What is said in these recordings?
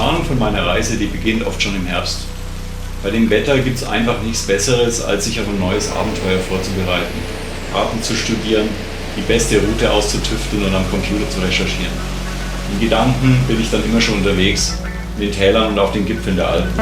Planung von meiner Reise, die beginnt oft schon im Herbst. Bei dem Wetter gibt es einfach nichts Besseres, als sich auf ein neues Abenteuer vorzubereiten, Karten zu studieren, die beste Route auszutüfteln und am Computer zu recherchieren. In Gedanken bin ich dann immer schon unterwegs, in den Tälern und auf den Gipfeln der Alpen.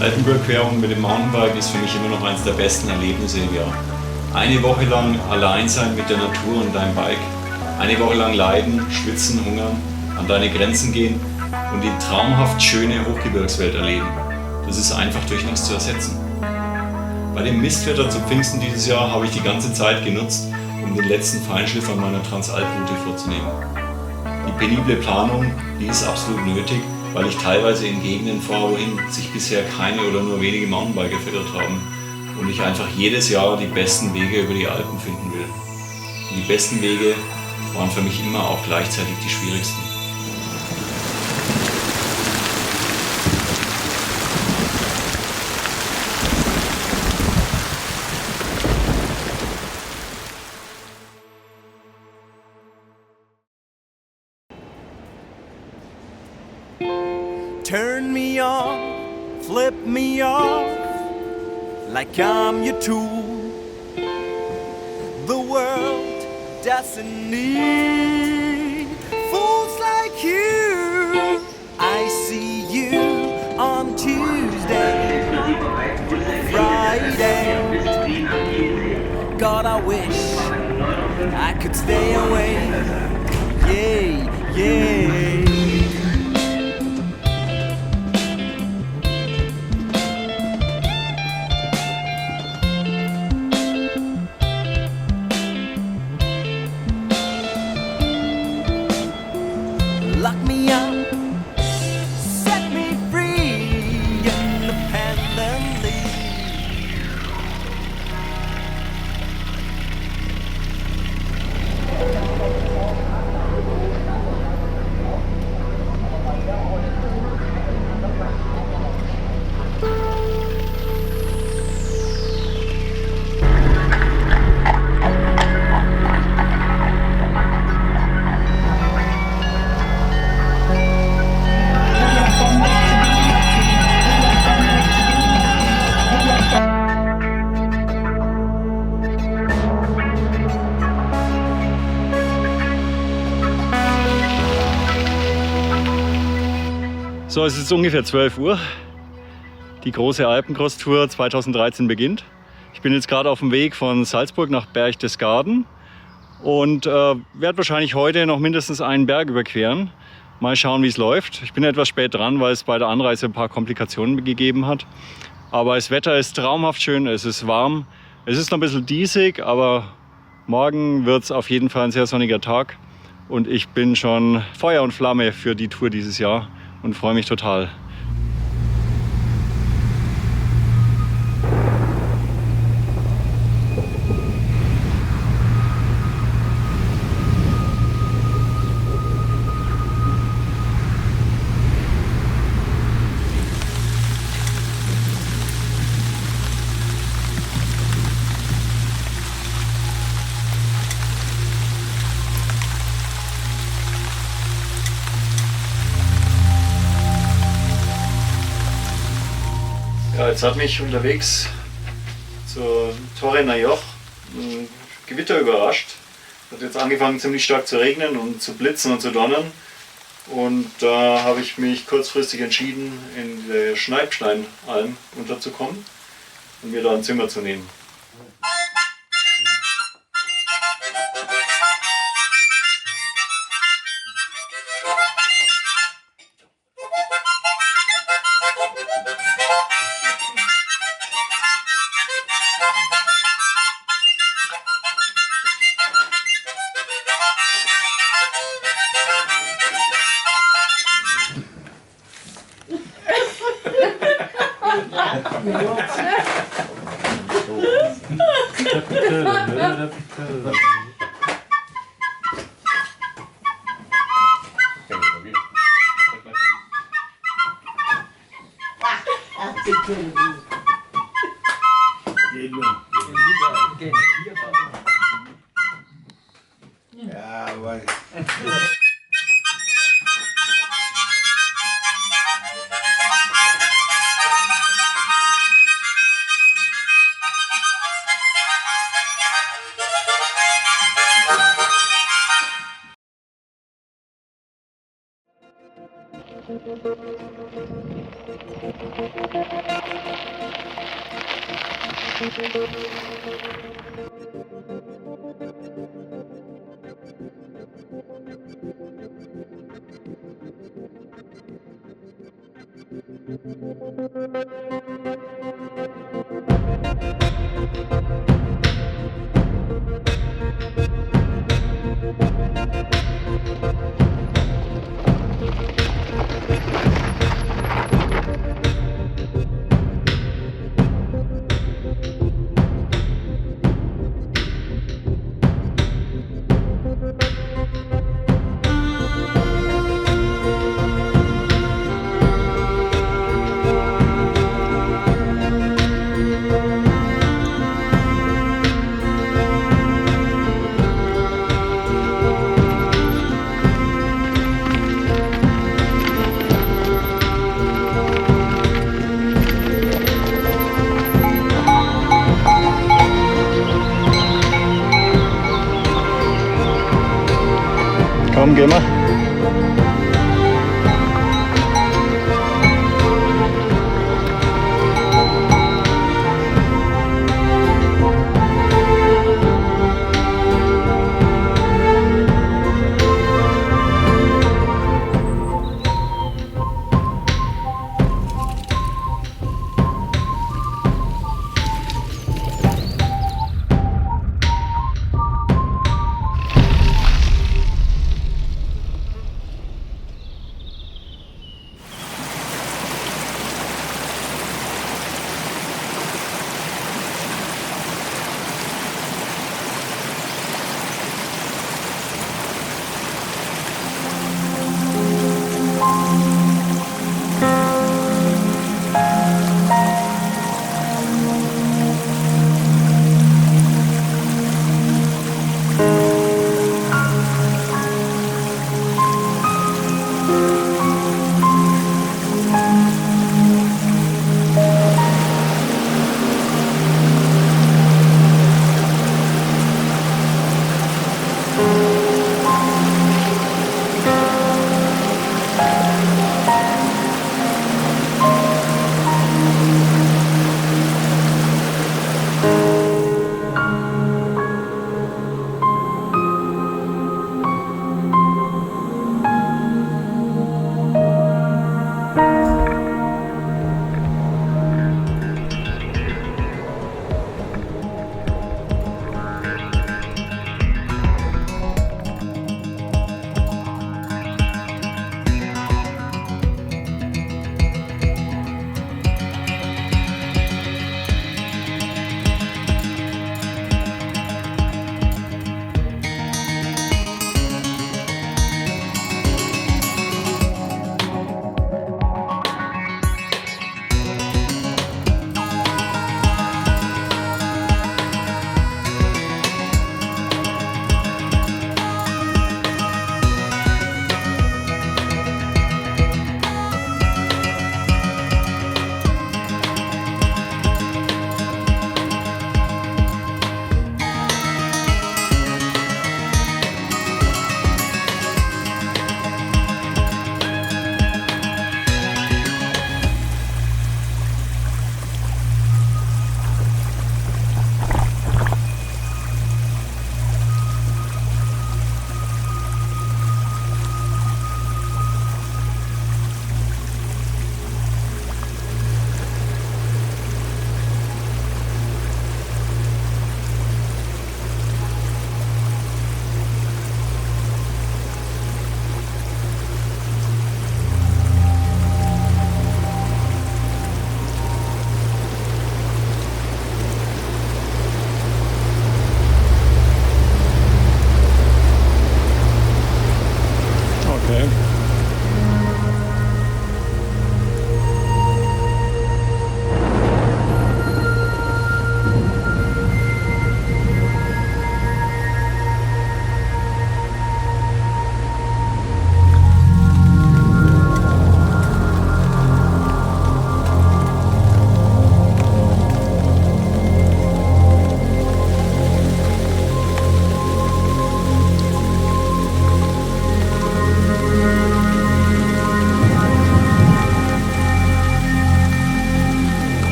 Alpenüberquerung mit dem Mountainbike ist für mich immer noch eines der besten Erlebnisse im Jahr. Eine Woche lang allein sein mit der Natur und deinem Bike, eine Woche lang leiden, schwitzen, hungern, an deine Grenzen gehen und die traumhaft schöne Hochgebirgswelt erleben. Das ist einfach durch nichts zu ersetzen. Bei dem Mistwetter zu Pfingsten dieses Jahr habe ich die ganze Zeit genutzt, um den letzten Feinschliff an meiner Transalp-Route vorzunehmen. Die penible Planung, die ist absolut nötig, weil ich teilweise in Gegenden fahre, wohin sich bisher keine oder nur wenige Mountainbiker verirrt haben und ich einfach jedes Jahr die besten Wege über die Alpen finden will. Und die besten Wege waren für mich immer auch gleichzeitig die schwierigsten. Turn me on, flip me off, like I'm your tool. The world doesn't need fools like you. I see you on Tuesday, Friday. God, I wish I could stay away. Yeah, yeah. Lock me up, set me free independently. So, es ist ungefähr 12 Uhr. Die große Alpencross-Tour 2013 beginnt. Ich bin jetzt gerade auf dem Weg von Salzburg nach Berchtesgaden und werde wahrscheinlich heute noch mindestens einen Berg überqueren. Mal schauen, wie es läuft. Ich bin etwas spät dran, weil es bei der Anreise ein paar Komplikationen gegeben hat. Aber das Wetter ist traumhaft schön, es ist warm. Es ist noch ein bisschen diesig, aber morgen wird es auf jeden Fall ein sehr sonniger Tag. Und ich bin schon Feuer und Flamme für die Tour dieses Jahr und freue mich total. Ja, jetzt hat mich unterwegs zur Torre Najoch ein Gewitter überrascht. Es hat jetzt angefangen ziemlich stark zu regnen und zu blitzen und zu donnern. Und da habe ich mich kurzfristig entschieden, in der Schneibsteinalm unterzukommen und mir da ein Zimmer zu nehmen. Ja, weil. Komm, gehen wir.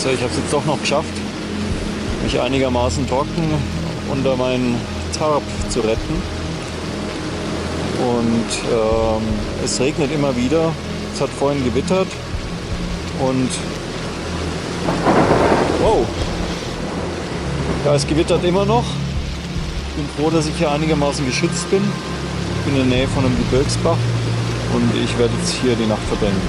So, ich habe es jetzt doch noch geschafft, mich einigermaßen trocken unter meinen Tarp zu retten. Und es regnet immer wieder. Es hat vorhin gewittert und wow, ja, es gewittert immer noch. Ich bin froh, dass ich hier einigermaßen geschützt bin. Ich bin in der Nähe von einem Gebirgsbach und ich werde jetzt hier die Nacht verbringen.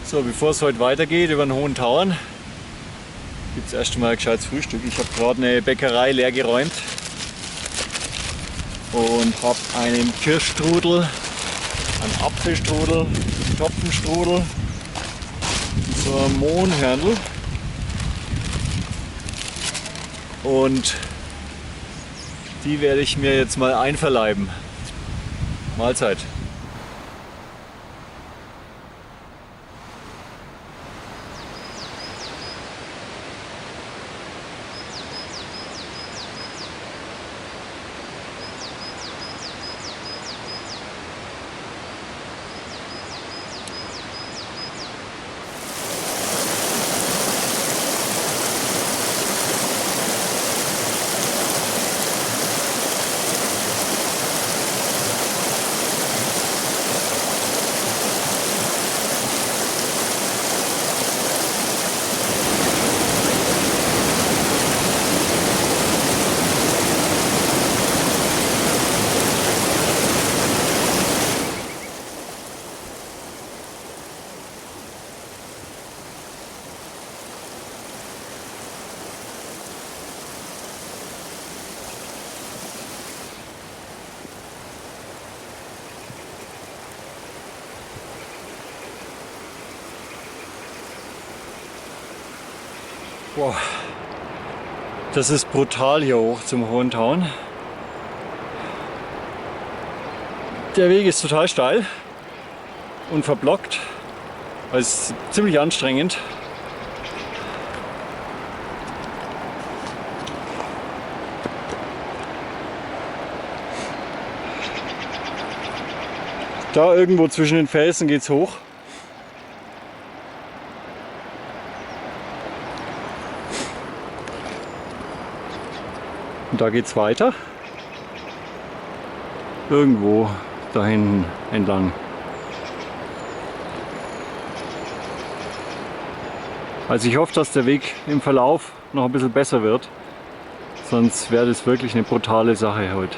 So, bevor es heute weitergeht über den Hohen Tauern, gibt es erst einmal ein gescheites Frühstück. Ich habe gerade eine Bäckerei leer geräumt und habe einen Kirschstrudel, einen Apfelstrudel, einen Topfenstrudel und so ein Mohnhörnl. Und die werde ich mir jetzt mal einverleiben. Mahlzeit. Boah, das ist brutal hier hoch zum Hohen Tauern. Der Weg ist total steil und verblockt. Es ist ziemlich anstrengend. Da irgendwo zwischen den Felsen geht's hoch. Und da geht's weiter. Irgendwo da hinten entlang. Also ich hoffe, dass der Weg im Verlauf noch ein bisschen besser wird. Sonst wäre das wirklich eine brutale Sache heute.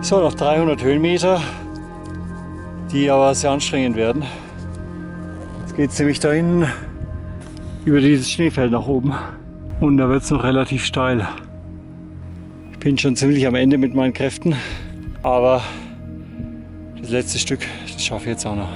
So, noch 300 Höhenmeter, die aber sehr anstrengend werden. Jetzt geht es nämlich da hinten über dieses Schneefeld nach oben und da wird es noch relativ steil. Ich bin schon ziemlich am Ende mit meinen Kräften, aber das letzte Stück, das schaffe ich jetzt auch noch.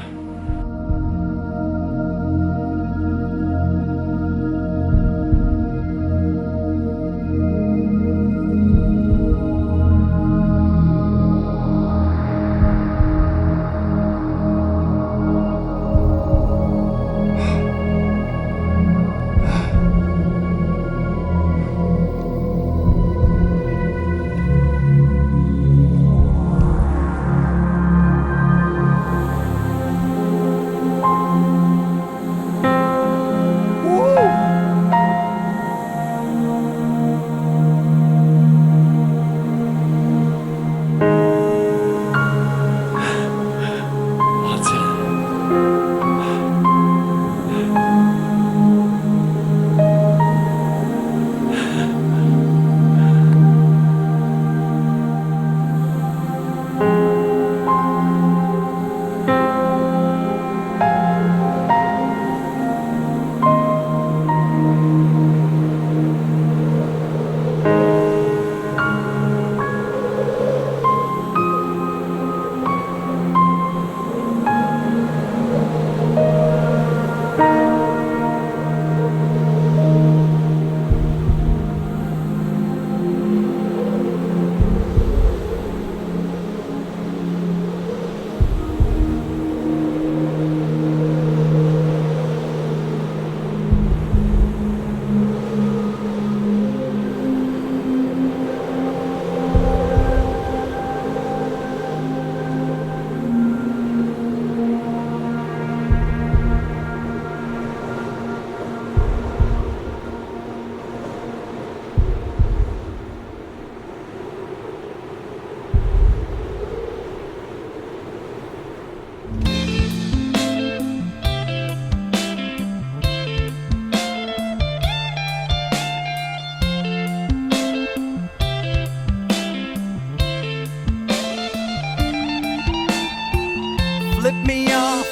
flip me off,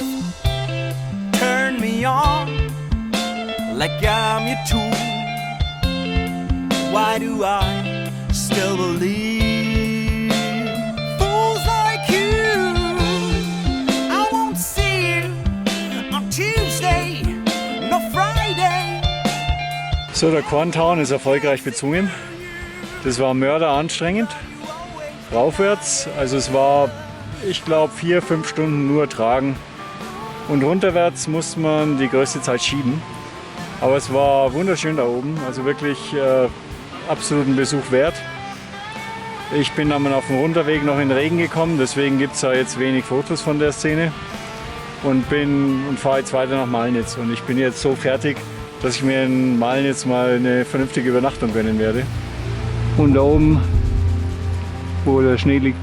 turn me on, like I'm your tool. Why do I still believe fools like you? I won't see you on Tuesday, no Friday. So, der Korntown ist erfolgreich bezwungen. Das war mörderanstrengend. Raufwärts, also es war, ich glaube, 4-5 Stunden nur tragen. Und runterwärts musste man die größte Zeit schieben. Aber es war wunderschön da oben, also wirklich absoluten Besuch wert. Ich bin dann auf dem Runterweg noch in den Regen gekommen, deswegen gibt es da jetzt wenig Fotos von der Szene. Und fahre jetzt weiter nach Malnitz. Und ich bin jetzt so fertig, dass ich mir in Malnitz mal eine vernünftige Übernachtung gönnen werde. Und da oben, wo der Schnee liegt,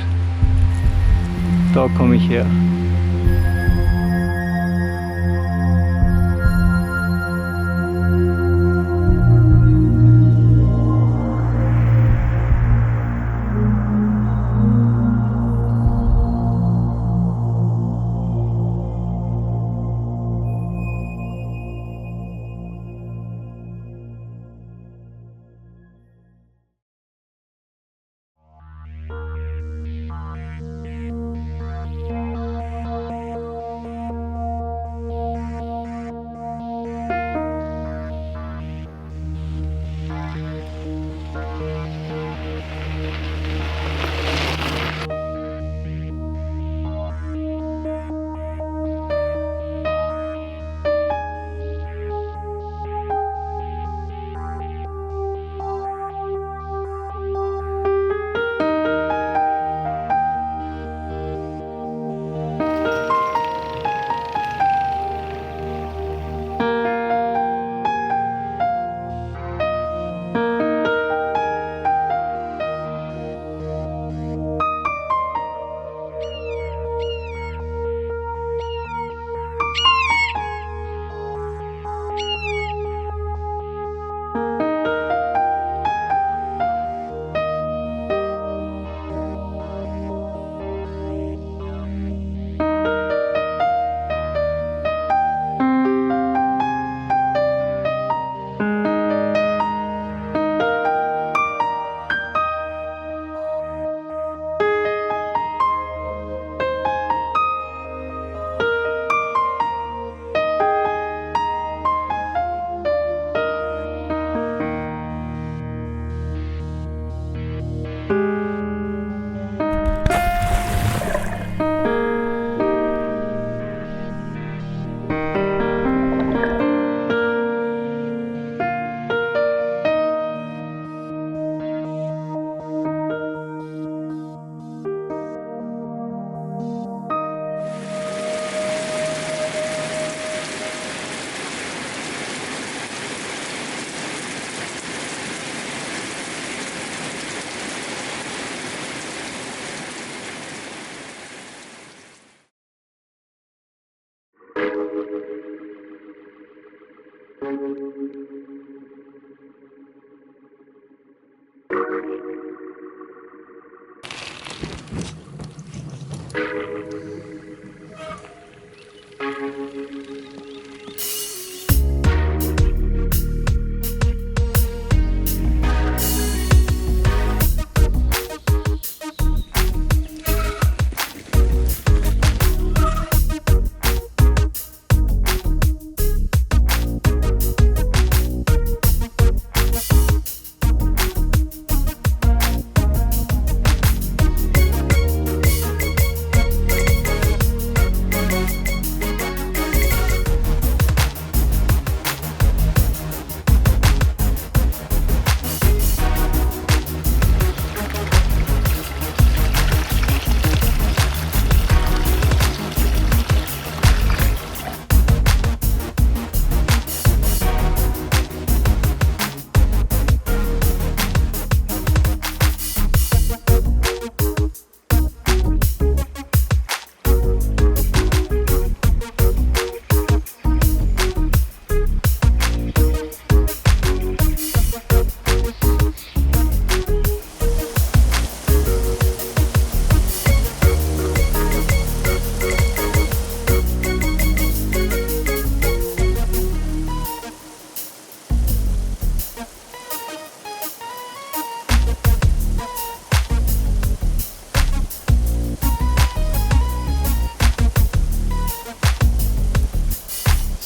da komme ich her.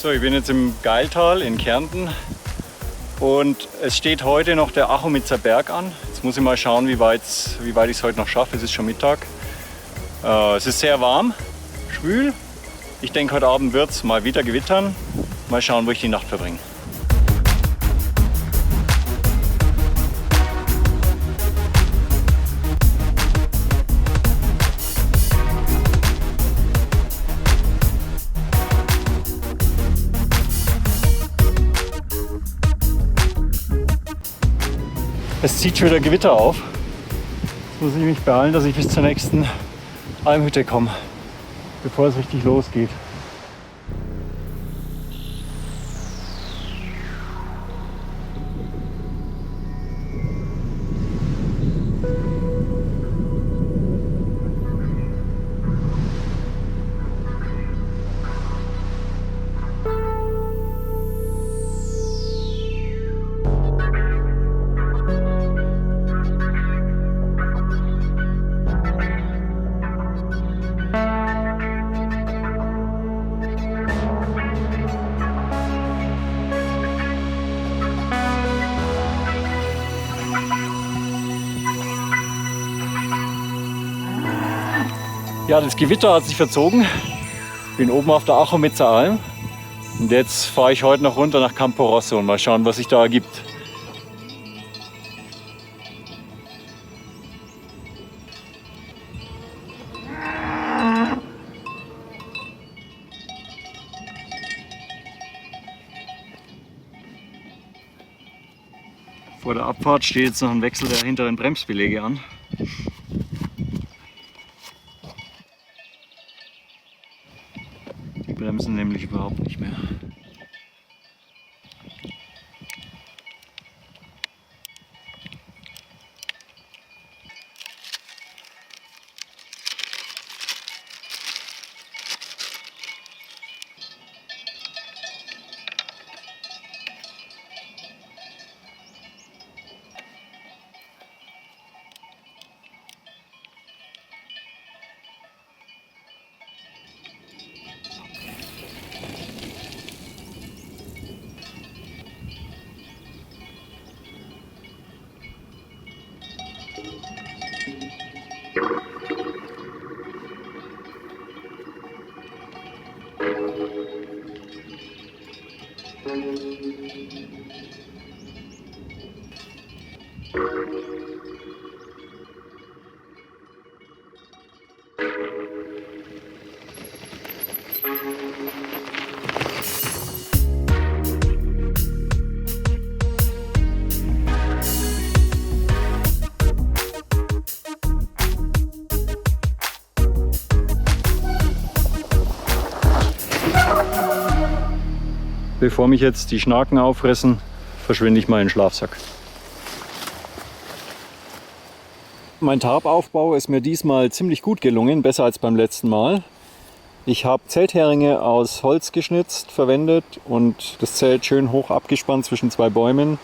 So, ich bin jetzt im Gailtal in Kärnten und es steht heute noch der Achomitzer Berg an. Jetzt muss ich mal schauen, wie weit ich es heute noch schaffe. Es ist schon Mittag. Es ist sehr warm, schwül. Ich denke, heute Abend wird es mal wieder gewittern. Mal schauen, wo ich die Nacht verbringe. Es zieht schon wieder Gewitter auf. Jetzt muss ich mich beeilen, dass ich bis zur nächsten Almhütte komme, bevor es richtig losgeht. Ja, das Gewitter hat sich verzogen. Ich bin oben auf der Achomitzer Alm und jetzt fahre ich heute noch runter nach Campo Rosso und mal schauen, was sich da ergibt. Vor der Abfahrt steht jetzt noch ein Wechsel der hinteren Bremsbeläge an. Die bremsen nämlich überhaupt nicht mehr. Bevor mich jetzt die Schnaken auffressen, verschwinde ich mal in den Schlafsack. Mein Tarpaufbau ist mir diesmal ziemlich gut gelungen, besser als beim letzten Mal. Ich habe Zeltheringe aus Holz geschnitzt, verwendet und das Zelt schön hoch abgespannt zwischen zwei Bäumen.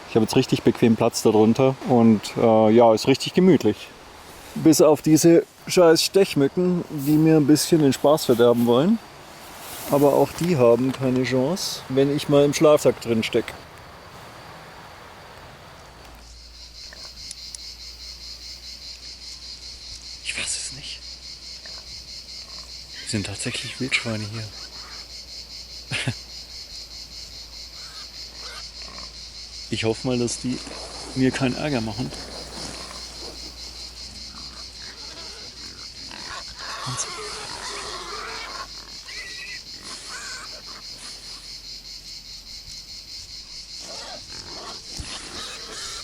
Ich habe jetzt richtig bequem Platz darunter und ja, ist richtig gemütlich. Bis auf diese scheiß Stechmücken, die mir ein bisschen den Spaß verderben wollen. Aber auch die haben keine Chance, wenn ich mal im Schlafsack drin stecke. Ich weiß es nicht. Es sind tatsächlich Wildschweine hier. Ich hoffe mal, dass die mir keinen Ärger machen.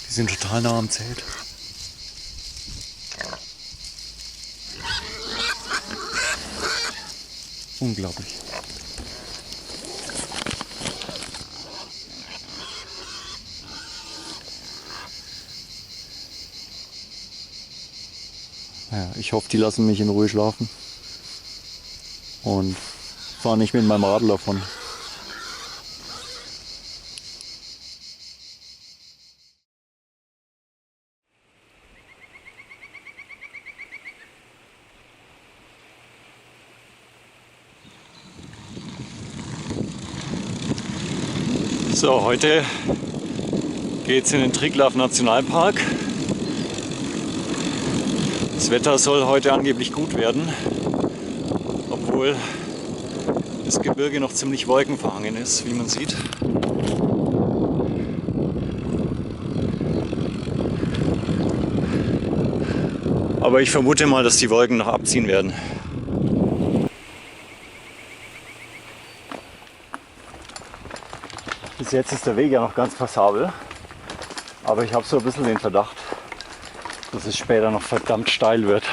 Die sind total nah am Zelt. Unglaublich. Ja, ich hoffe, die lassen mich in Ruhe schlafen und fahren nicht mit meinem Radl davon. So, heute geht's in den Triglav Nationalpark. Das Wetter soll heute angeblich gut werden, obwohl das Gebirge noch ziemlich wolkenverhangen ist, wie man sieht. Aber ich vermute mal, dass die Wolken noch abziehen werden. Bis jetzt ist der Weg ja noch ganz passabel, aber ich habe so ein bisschen den Verdacht, dass es später noch verdammt steil wird.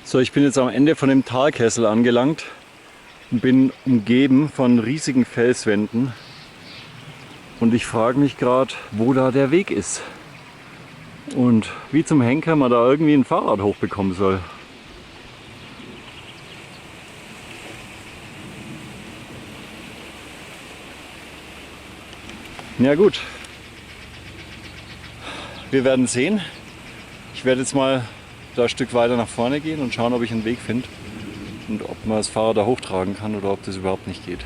So, ich bin jetzt am Ende von dem Talkessel angelangt und bin umgeben von riesigen Felswänden. Und ich frage mich gerade, wo da der Weg ist. Und wie zum Henker man da irgendwie ein Fahrrad hochbekommen soll. Ja gut, wir werden sehen. Ich werde jetzt mal da ein Stück weiter nach vorne gehen und schauen, ob ich einen Weg finde und ob man das Fahrrad da hochtragen kann oder ob das überhaupt nicht geht.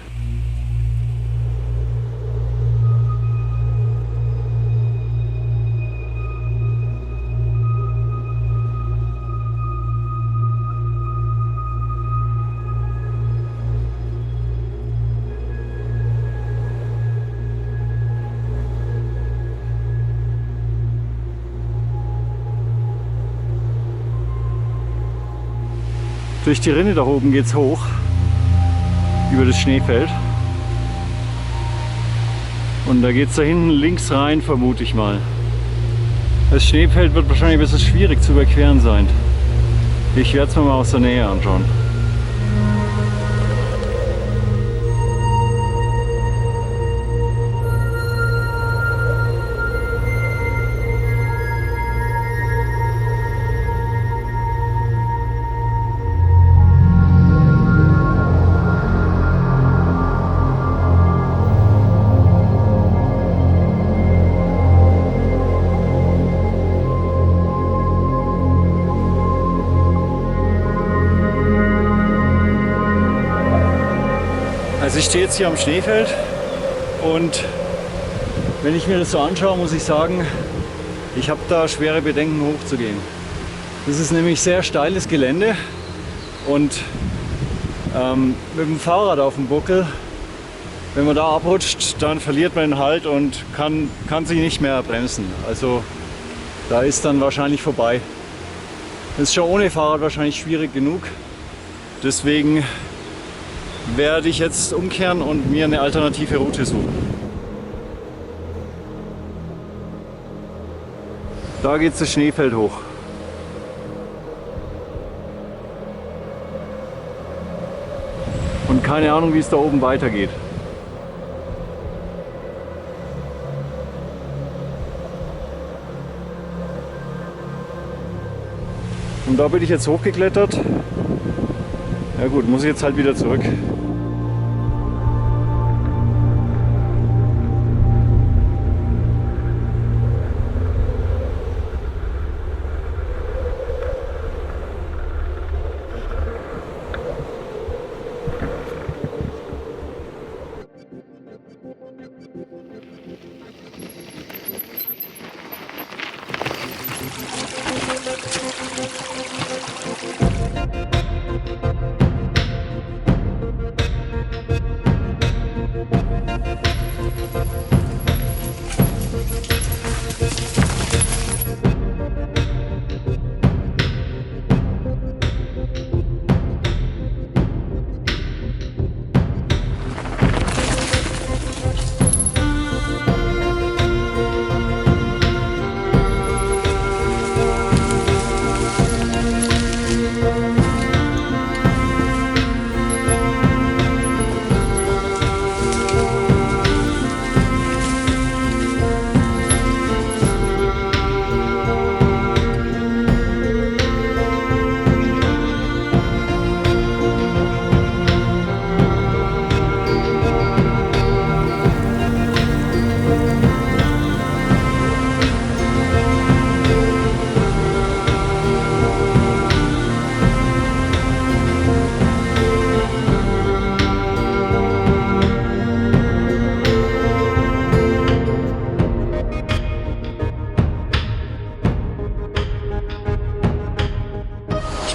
Durch die Rinne da oben geht es hoch, über das Schneefeld. Und da geht es da hinten links rein, vermute ich mal. Das Schneefeld wird wahrscheinlich ein bisschen schwierig zu überqueren sein. Ich werde es mir mal aus der Nähe anschauen. Also ich stehe jetzt hier am Schneefeld und wenn ich mir das so anschaue, muss ich sagen, ich habe da schwere Bedenken hochzugehen. Das ist nämlich sehr steiles Gelände und mit dem Fahrrad auf dem Buckel, wenn man da abrutscht, dann verliert man den Halt und kann sich nicht mehr bremsen. Also da ist dann wahrscheinlich vorbei. Das ist schon ohne Fahrrad wahrscheinlich schwierig genug. Deswegen werde ich jetzt umkehren und mir eine alternative Route suchen. Da geht es das Schneefeld hoch. Und keine Ahnung, wie es da oben weitergeht. Und da bin ich jetzt hochgeklettert. Ja gut, muss ich jetzt halt wieder zurück.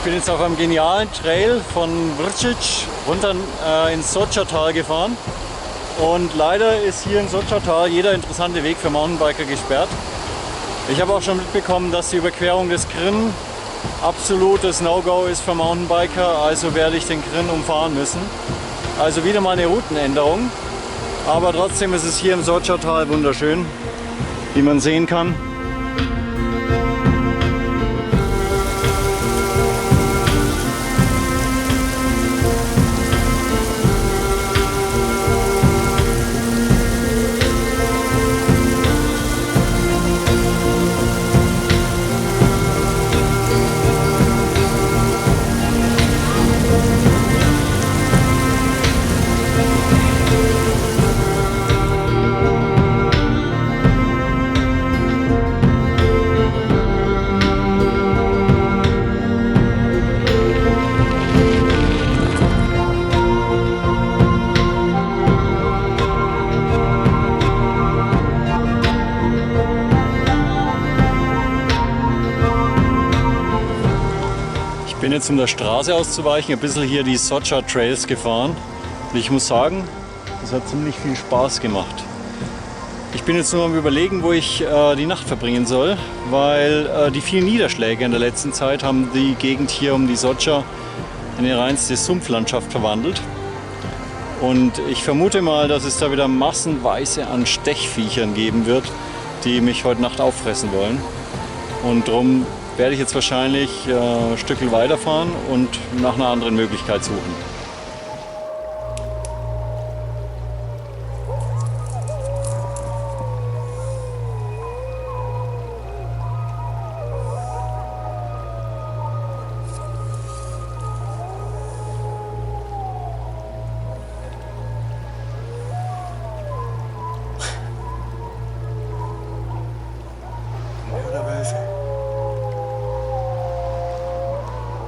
bin jetzt auf einem genialen Trail von Vrčić runter ins Soča-Tal gefahren. Und leider ist hier in Soča-Tal jeder interessante Weg für Mountainbiker gesperrt. Ich habe auch schon mitbekommen, dass die Überquerung des Krn absolutes No-Go ist für Mountainbiker, also werde ich den Krn umfahren müssen. Also wieder mal eine Routenänderung, aber trotzdem ist es hier im Soča-Tal wunderschön, wie man sehen kann. Ich bin jetzt, um der Straße auszuweichen, ein bisschen hier die Soča Trails gefahren. Und ich muss sagen, das hat ziemlich viel Spaß gemacht. Ich bin jetzt nur am Überlegen, wo ich die Nacht verbringen soll, weil die vielen Niederschläge in der letzten Zeit haben die Gegend hier um die Soča in eine reinste Sumpflandschaft verwandelt. Und ich vermute mal, dass es da wieder massenweise an Stechviechern geben wird, die mich heute Nacht auffressen wollen. Und darum werde ich jetzt wahrscheinlich ein Stückchen weiterfahren und nach einer anderen Möglichkeit suchen. Oder Wölfe?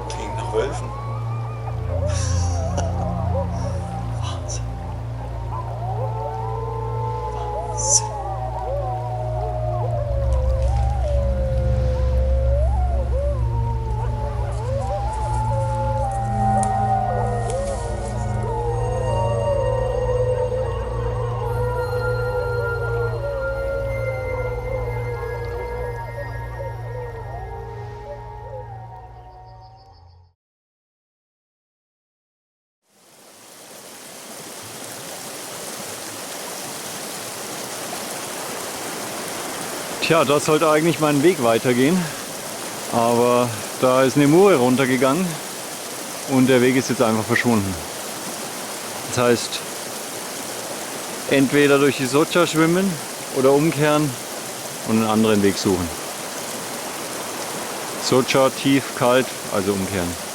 Klingt nach Wölfen. Wahnsinn. Wahnsinn. Tja, da sollte eigentlich mein Weg weitergehen, aber da ist eine Mure runtergegangen und der Weg ist jetzt einfach verschwunden. Das heißt, entweder durch die Soča schwimmen oder umkehren und einen anderen Weg suchen. Soča tief, kalt, also umkehren.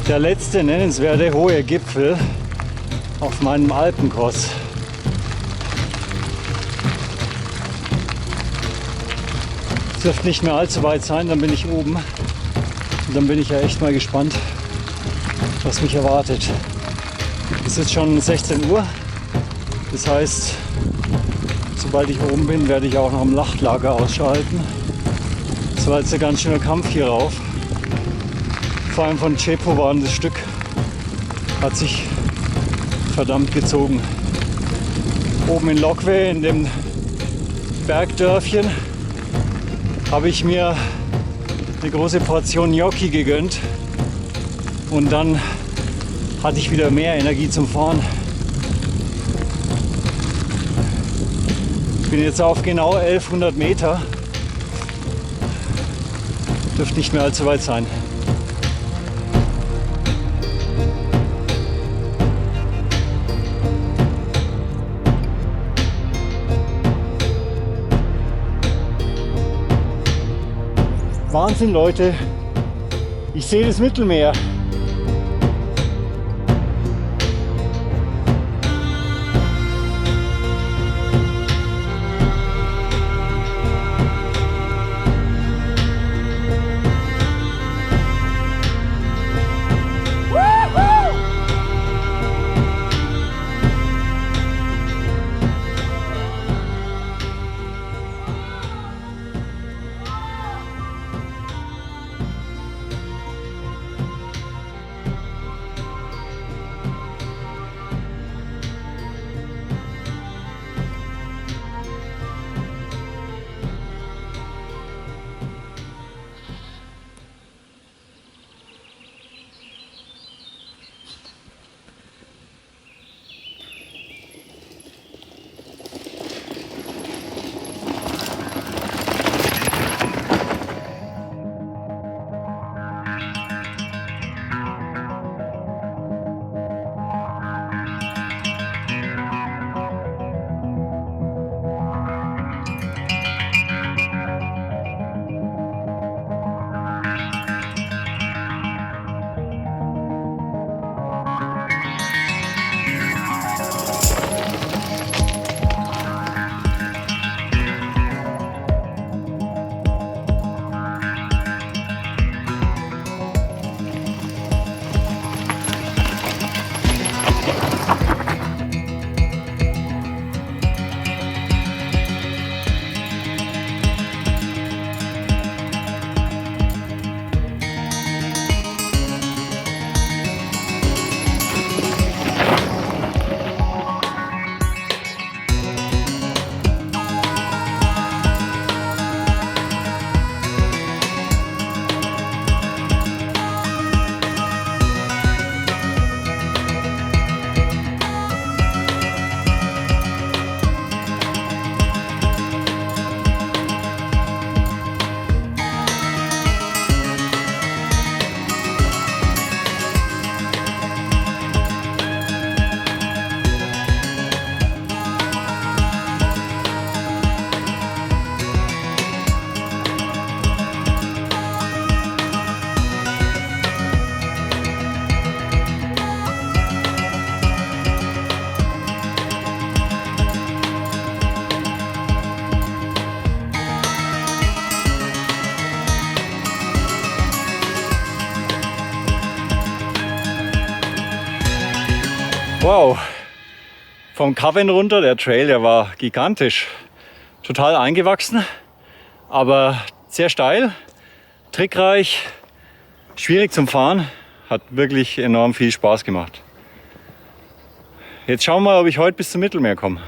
Der letzte nennenswerte hohe Gipfel auf meinem Alpencross. Es dürfte nicht mehr allzu weit sein, dann bin ich oben. Und dann bin ich ja echt mal gespannt, was mich erwartet. Es ist schon 16 Uhr. Das heißt, sobald ich oben bin, werde ich auch noch im Nachtlager ausschalten. Das war jetzt ein ganz schöner Kampf hier rauf. Vor allem von Čepovan, das Stück hat sich verdammt gezogen. Oben in Lokve, in dem Bergdörfchen, habe ich mir eine große Portion Gnocchi gegönnt und dann hatte ich wieder mehr Energie zum Fahren. Ich bin jetzt auf genau 1100 Meter. Dürfte nicht mehr allzu weit sein. Wahnsinn, Leute. Ich sehe das Mittelmeer. Wow, vom Caven runter, der Trail, der war gigantisch, total eingewachsen, aber sehr steil, trickreich, schwierig zum Fahren, hat wirklich enorm viel Spaß gemacht. Jetzt schauen wir mal, ob ich heute bis zum Mittelmeer komme.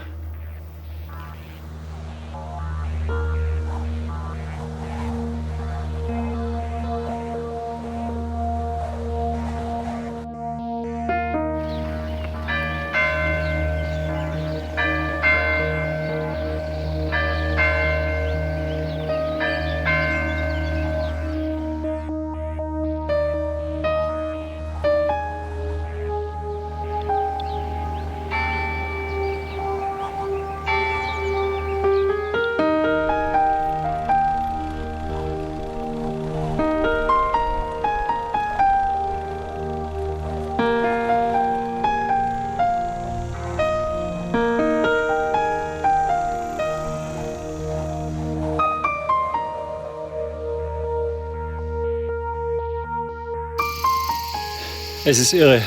Es ist irre.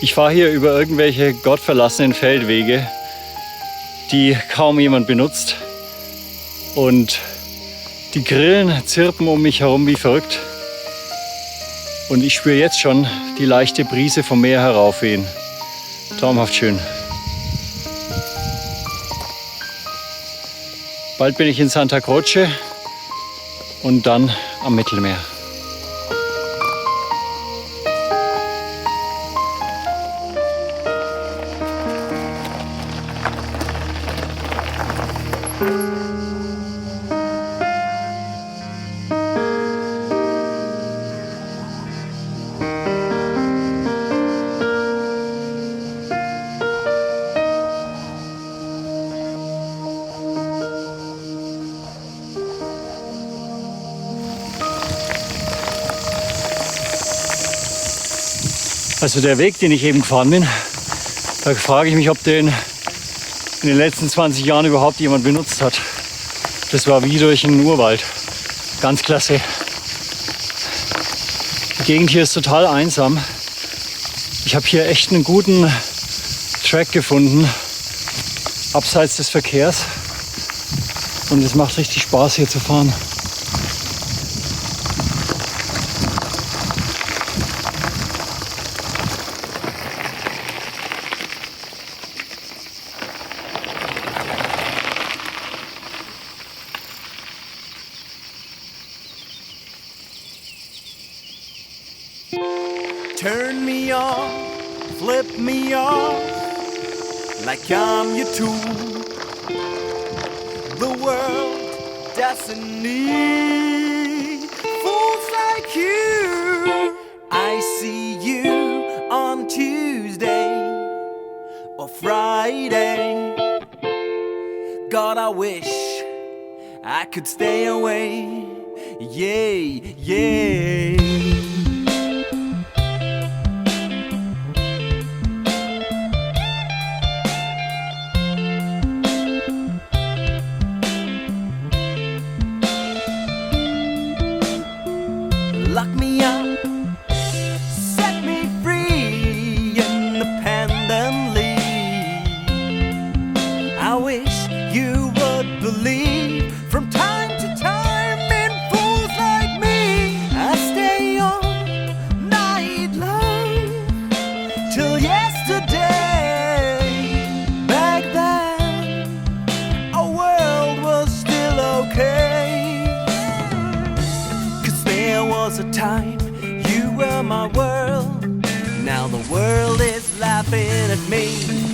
Ich fahre hier über irgendwelche gottverlassenen Feldwege, die kaum jemand benutzt. Und die Grillen zirpen um mich herum wie verrückt. Und ich spüre jetzt schon die leichte Brise vom Meer heraufwehen. Traumhaft schön. Bald bin ich in Santa Croce und dann am Mittelmeer. Also der Weg, den ich eben gefahren bin, da frage ich mich, ob den in den letzten 20 Jahren überhaupt jemand benutzt hat. Das war wie durch einen Urwald. Ganz klasse. Die Gegend hier ist total einsam. Ich habe hier echt einen guten Track gefunden, abseits des Verkehrs. Und es macht richtig Spaß, hier zu fahren. Turn me on, flip me off, like I'm your tool. The world doesn't need fools like you. I see you on Tuesday or Friday. God, I wish I could stay away. Yeah, yeah. Lock me up, set me free independently. I wish you would believe from time to time in fools like me. I stay on night long till yesterday. Back then, our world was still okay. There was a time you were my world. Now the world is laughing at me.